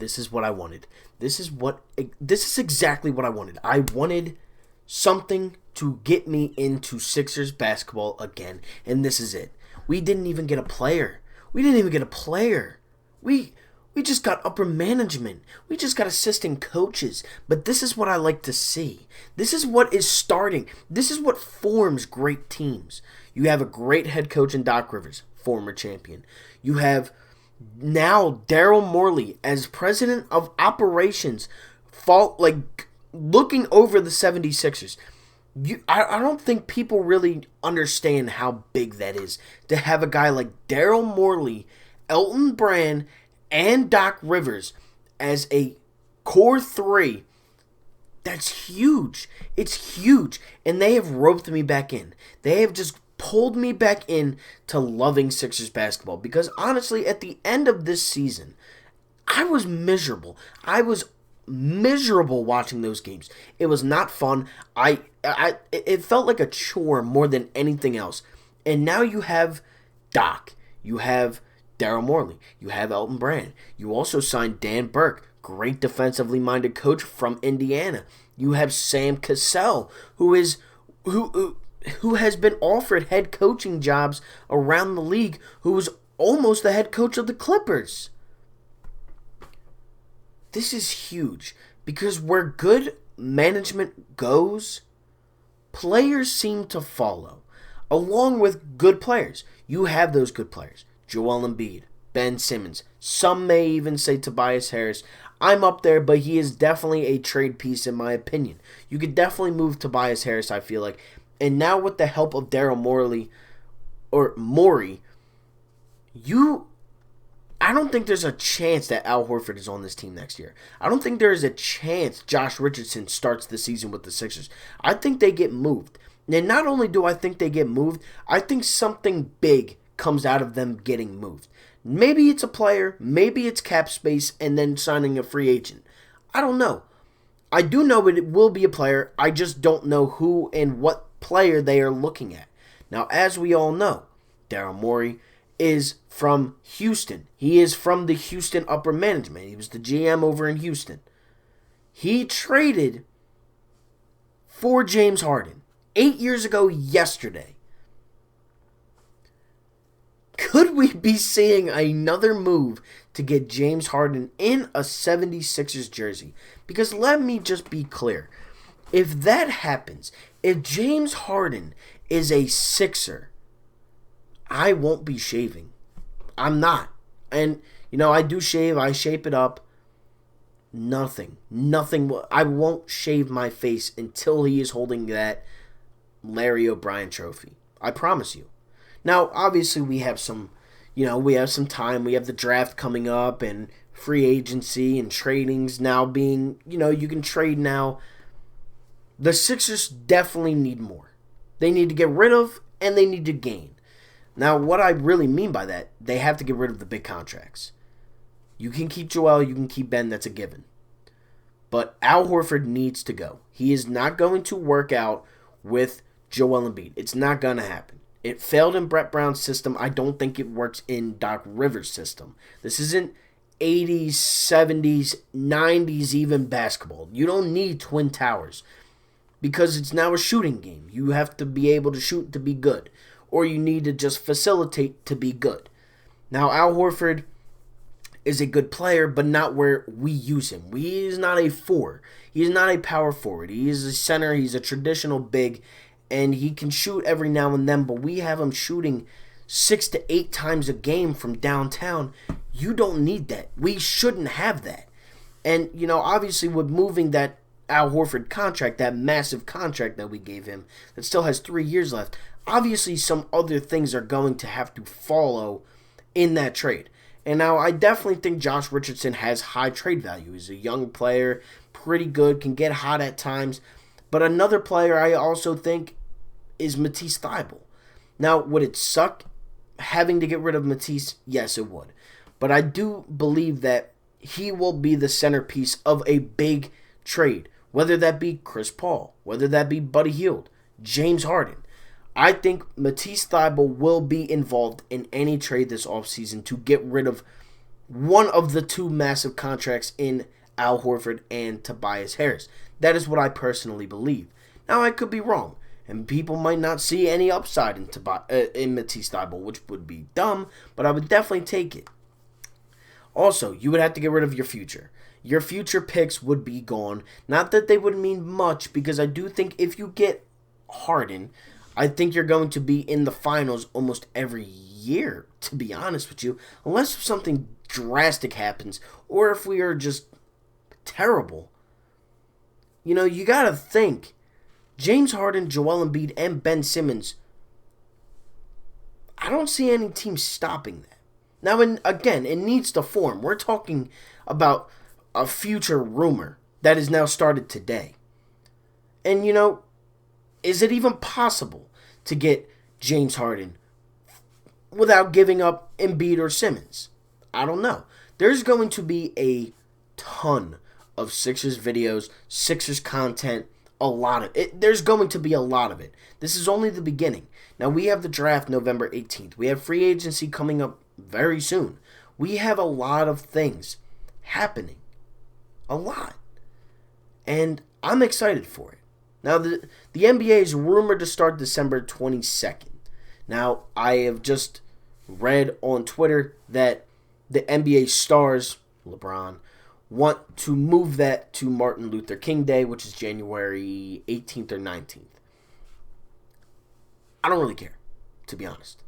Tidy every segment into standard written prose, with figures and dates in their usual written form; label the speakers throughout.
Speaker 1: this is what I wanted. This is exactly what I wanted. I wanted something to get me into Sixers basketball again, and this is it. We didn't even get a player. We just got upper management. We just got assistant coaches. But this is what I like to see. This is what is starting. This is what forms great teams. You have a great head coach in Doc Rivers, former champion. You have now Daryl Morey as president of operations, looking over the 76ers. I don't think people really understand how big that is to have a guy like Daryl Morey, Elton Brand, and Doc Rivers as a core three. That's huge. It's huge. And they have roped me back in. They have just pulled me back in to loving Sixers basketball. Because honestly, at the end of this season, I was miserable. I was miserable watching those games. It was not fun. It felt like a chore more than anything else. And now you have Doc. You have Daryl Morey. You have Elton Brand. You also signed Dan Burke, great defensively minded coach from Indiana. You have Sam Cassell, who has been offered head coaching jobs around the league, who was almost the head coach of the Clippers. This is huge because where good management goes, players seem to follow. Along with good players, you have those good players. Joel Embiid, Ben Simmons. Some may even say Tobias Harris. I'm up there, but he is definitely a trade piece in my opinion. You could definitely move Tobias Harris, I feel like. And now with the help of Daryl Morey, I don't think there's a chance that Al Horford is on this team next year. I don't think there is a chance Josh Richardson starts the season with the Sixers. I think they get moved. And not only do I think they get moved, I think something big comes out of them getting moved. Maybe it's a player, maybe it's cap space, and then signing a free agent. I don't know. I do know it will be a player. I just don't know who and what player they are looking at. Now, as we all know, Daryl Morey is from Houston. He is from the Houston upper management. He was the GM over in Houston. He traded for James Harden 8 years ago yesterday. Could we be seeing another move to get James Harden in a 76ers jersey? Because let me just be clear. If that happens, if James Harden is a Sixer, I won't be shaving. I'm not. And, I do shave. I shape it up. Nothing. I won't shave my face until he is holding that Larry O'Brien trophy. I promise you. Now, obviously, we have some time. We have the draft coming up and free agency and tradings now being, you can trade now. The Sixers definitely need more. They need to get rid of and they need to gain. Now, what I really mean by that, they have to get rid of the big contracts. You can keep Joel, you can keep Ben, that's a given. But Al Horford needs to go. He is not going to work out with Joel Embiid. It's not going to happen. It failed in Brett Brown's system. I don't think it works in Doc Rivers' system. This isn't 80s, 70s, 90s even basketball. You don't need Twin Towers because it's now a shooting game. You have to be able to shoot to be good, or you need to just facilitate to be good. Now, Al Horford is a good player, but not where we use him. He is not a 4. He is not a power forward. He is a center. He's a traditional big. And he can shoot every now and then, but we have him shooting 6 to 8 times a game from downtown. You don't need that. We shouldn't have that. And, obviously with moving that Al Horford contract, that massive contract that we gave him, that still has 3 years left, obviously some other things are going to have to follow in that trade. And now I definitely think Josh Richardson has high trade value. He's a young player, pretty good, can get hot at times. But another player I also think is Matisse Thybulle. Now, would it suck having to get rid of Matisse? Yes, it would. But I do believe that he will be the centerpiece of a big trade, whether that be Chris Paul, whether that be Buddy Hield, James Harden. I think Matisse Thybulle will be involved in any trade this offseason to get rid of one of the two massive contracts in Al Horford and Tobias Harris. That is what I personally believe. Now, I could be wrong, and people might not see any upside in Matisse Thybulle, which would be dumb, but I would definitely take it. Also, you would have to get rid of your future. Your future picks would be gone. Not that they would mean much, because I do think if you get Harden, I think you're going to be in the finals almost every year, to be honest with you, unless something drastic happens, or if we are just terrible. You know, you gotta think, James Harden, Joel Embiid, and Ben Simmons, I don't see any team stopping that. Now, again, it needs to form. We're talking about a future rumor that is now started today. And, you know, is it even possible to get James Harden without giving up Embiid or Simmons? I don't know. There's going to be a ton of Sixers videos, Sixers content, a lot of it. There's going to be a lot of it. This is only the beginning. Now, we have the draft November 18th. We have free agency coming up very soon. We have a lot of things happening. A lot. And I'm excited for it. Now, the NBA is rumored to start December 22nd. Now, I have just read on Twitter that the NBA stars, LeBron, want to move that to Martin Luther King Day, which is January 18th or 19th. I don't really care, to be honest.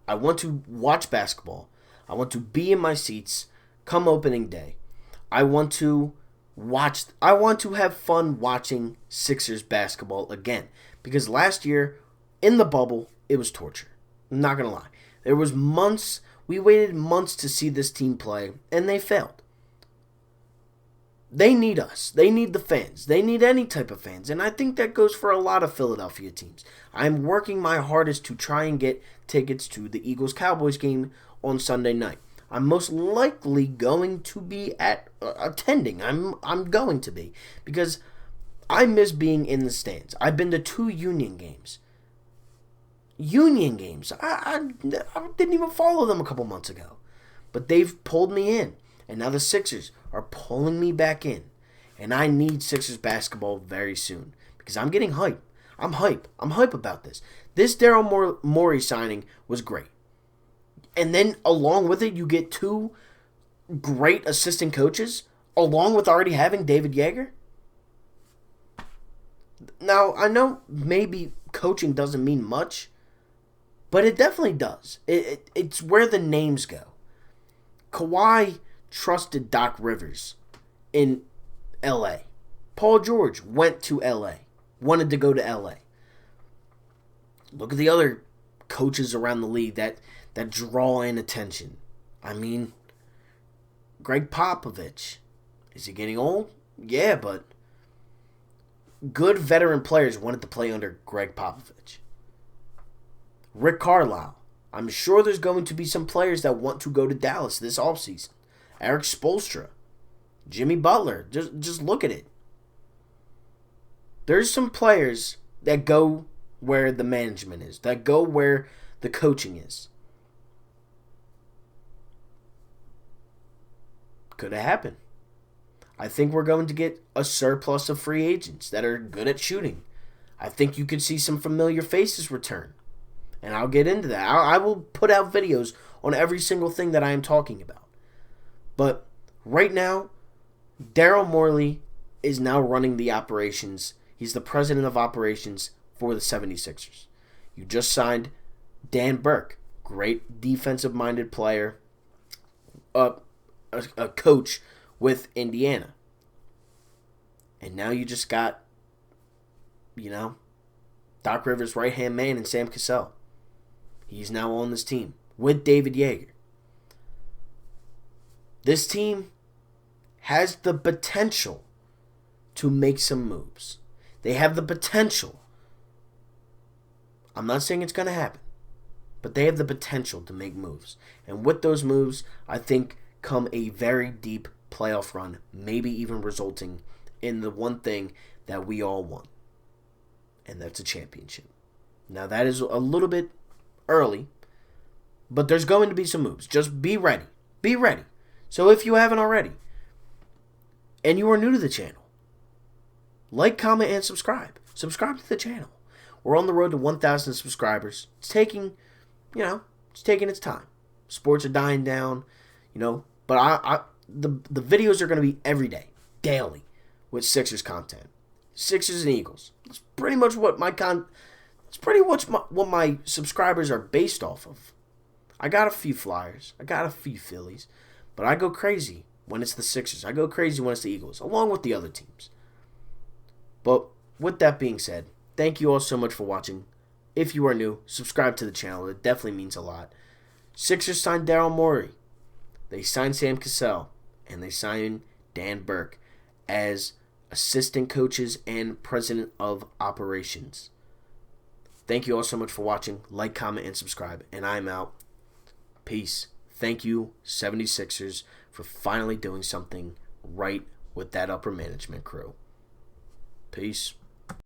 Speaker 1: I want to watch basketball. I want to be in my seats come opening day. I want to have fun watching Sixers basketball again. Because last year, in the bubble, it was torture. I'm not going to lie. There was months, we waited months to see this team play, and they failed. They need us. They need the fans. They need any type of fans. And I think that goes for a lot of Philadelphia teams. I'm working my hardest to try and get tickets to the Eagles-Cowboys game on Sunday night. I'm most likely going to be attending. I'm going to be. Because I miss being in the stands. I've been to 2 Union games. I didn't even follow them a couple months ago. But they've pulled me in. And now the Sixers are pulling me back in. And I need Sixers basketball very soon. Because I'm getting hype. I'm hype about this. This Daryl Morey signing was great. And then along with it, you get 2 great assistant coaches. Along with already having David Yeager. Now, I know maybe coaching doesn't mean much. But it definitely does. It's where the names go. Kawhi trusted Doc Rivers in L.A. Paul George went to L.A. Wanted to go to L.A. Look at the other coaches around the league that draw in attention. I mean, Greg Popovich. Is he getting old? Yeah, but good veteran players wanted to play under Greg Popovich. Rick Carlisle. I'm sure there's going to be some players that want to go to Dallas this offseason. Eric Spoelstra. Jimmy Butler. Just look at it. There's some players that go where the management is. That go where the coaching is. Could have happened. I think we're going to get a surplus of free agents that are good at shooting. I think you could see some familiar faces return. And I'll get into that. I will put out videos on every single thing that I am talking about. But right now, Daryl Morey is now running the operations. He's the president of operations for the 76ers. You just signed Dan Burke, great defensive-minded player, a coach with Indiana. And now you just got, Doc Rivers' right-hand man and Sam Cassell. He's now on this team with David Yeager. This team has the potential to make some moves. They have the potential. I'm not saying it's going to happen, but they have the potential to make moves. And with those moves, I think come a very deep playoff run, maybe even resulting in the one thing that we all want, and that's a championship. Now, that is a little bit early, but there's going to be some moves. Just be ready. Be ready. So if you haven't already, and you are new to the channel, like, comment, and subscribe. Subscribe to the channel. We're on the road to 1,000 subscribers. It's taking its time. Sports are dying down, but the videos are going to be every day, daily, with Sixers content. Sixers and Eagles. It's pretty much what what my subscribers are based off of. I got a few Flyers. I got a few Phillies. But I go crazy when it's the Sixers. I go crazy when it's the Eagles, along with the other teams. But with that being said, thank you all so much for watching. If you are new, subscribe to the channel. It definitely means a lot. Sixers signed Daryl Morey. They signed Sam Cassell. And they signed Dan Burke as assistant coaches and president of operations. Thank you all so much for watching. Like, comment, and subscribe. And I'm out. Peace. Thank you, 76ers, for finally doing something right with that upper management crew. Peace.